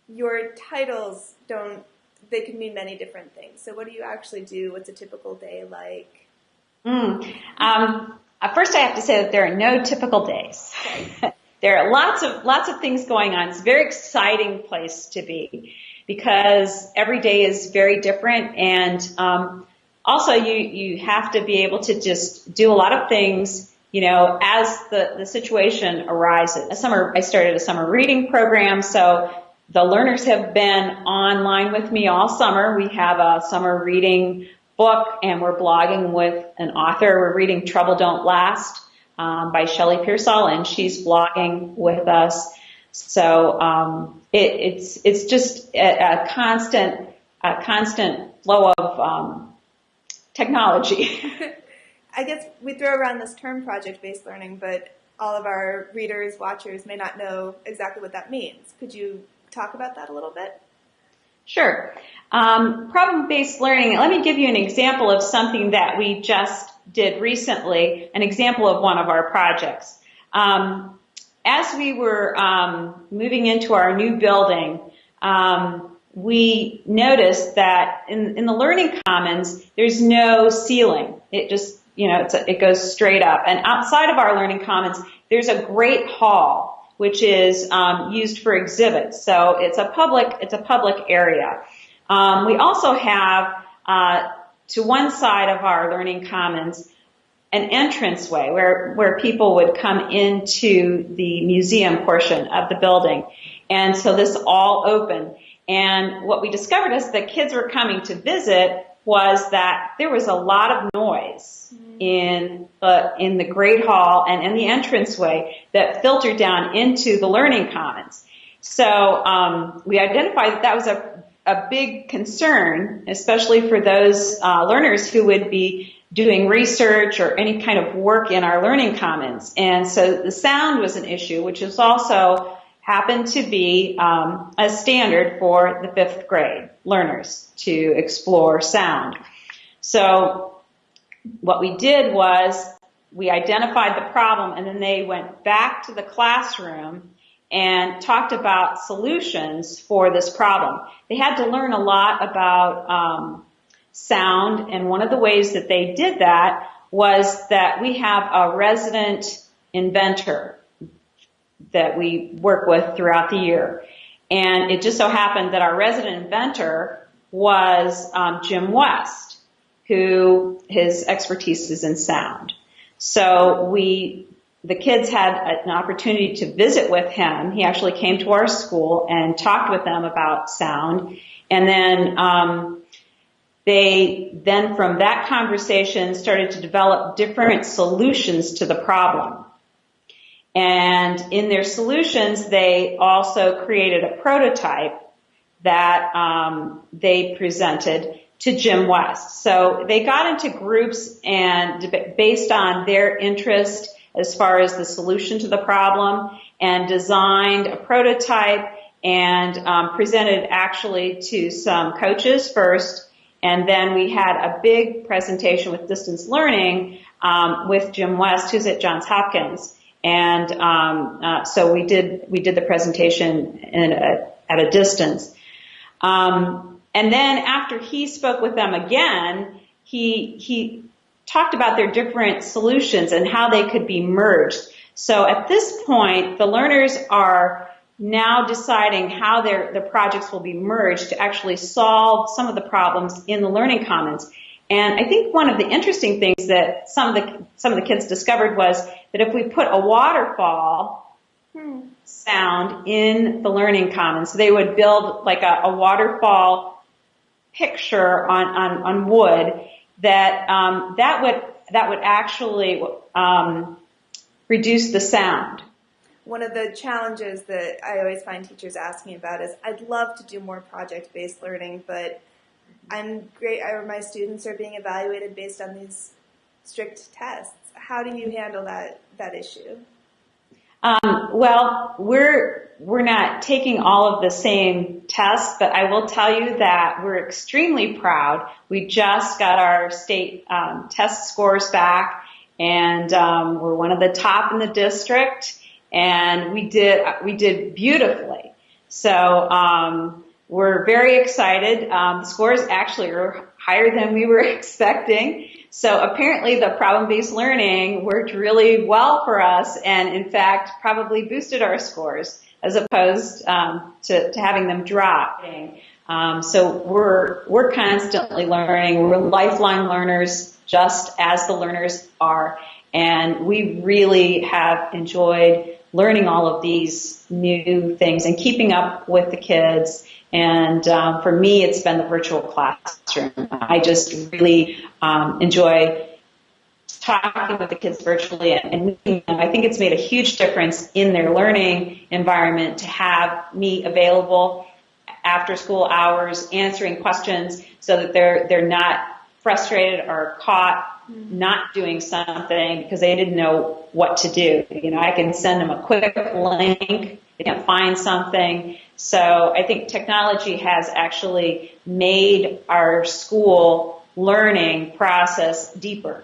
your titles they can mean many different things. So what do you actually do? What's a typical day like? First I have to say that there are no typical days. Okay. There are lots of things going on. It's a very exciting place to be because every day is very different, and also you have to be able to just do a lot of things, as the situation arises. I started a summer reading program, so the learners have been online with me all summer. We have a summer reading book, and we're blogging with an author. We're reading Trouble Don't Last by Shelley Pearsall, and she's blogging with us. So it's just a constant flow of technology. I guess we throw around this term project-based learning, but all of our readers, watchers may not know exactly what that means. Could you talk about that a little bit? Sure. Problem-based learning, let me give you an example of something that we just did recently, an example of one of our projects. As we were moving into our new building, we noticed that in the Learning Commons, there's no ceiling. It just, it goes straight up. And outside of our Learning Commons, there's a great hall, which is used for exhibits. So it's a public area. We also have to one side of our Learning Commons an entranceway where people would come into the museum portion of the building. And so this all open. And what we discovered as the kids were coming to visit was that there was a lot of noise in the Great Hall and in the entranceway that filtered down into the Learning Commons. So we identified that was a big concern, especially for those learners who would be doing research or any kind of work in our Learning Commons. And so the sound was an issue, which is also happened to be a standard for the 5th grade learners to explore sound. So what we did was we identified the problem, and then they went back to the classroom and talked about solutions for this problem. They had to learn a lot about sound, and one of the ways that they did that was that we have a resident inventor that we work with throughout the year. And it just so happened that our resident inventor was Jim West, who his expertise is in sound. So the kids had an opportunity to visit with him. He actually came to our school and talked with them about sound. And then they from that conversation started to develop different solutions to the problem. And in their solutions, they also created a prototype that they presented to Jim West. So they got into groups, and based on their interest as far as the solution to the problem, and designed a prototype and presented actually to some coaches first. And then we had a big presentation with distance learning with Jim West, who's at Johns Hopkins. And so we did the presentation at a distance. And then after he spoke with them again, he talked about their different solutions and how they could be merged. So at this point, the learners are now deciding how the projects will be merged to actually solve some of the problems in the Learning Commons. And I think one of the interesting things that some of the kids discovered was that if we put a waterfall sound in the Learning Commons, they would build like a waterfall picture on wood that would actually reduce the sound. One of the challenges that I always find teachers ask me about is I'd love to do more project-based learning, but my students are being evaluated based on these strict tests. How do you handle that issue? Well, we're not taking all of the same tests, but I will tell you that we're extremely proud. We just got our state test scores back, and we're one of the top in the district, and we did beautifully. So we're very excited. The scores actually are higher than we were expecting. So apparently the problem-based learning worked really well for us and, in fact, probably boosted our scores as opposed to having them drop. So we're constantly learning. We're lifelong learners, just as the learners are. And we really have enjoyed learning all of these new things and keeping up with the kids. And for me, it's been the virtual classroom. I just really enjoy talking with the kids virtually and meeting them. I think it's made a huge difference in their learning environment to have me available after school hours, answering questions so that they're not frustrated or caught not doing something because they didn't know what to do. You know, I can send them a quick link, they can find something. So I think technology has actually made our school learning process deeper.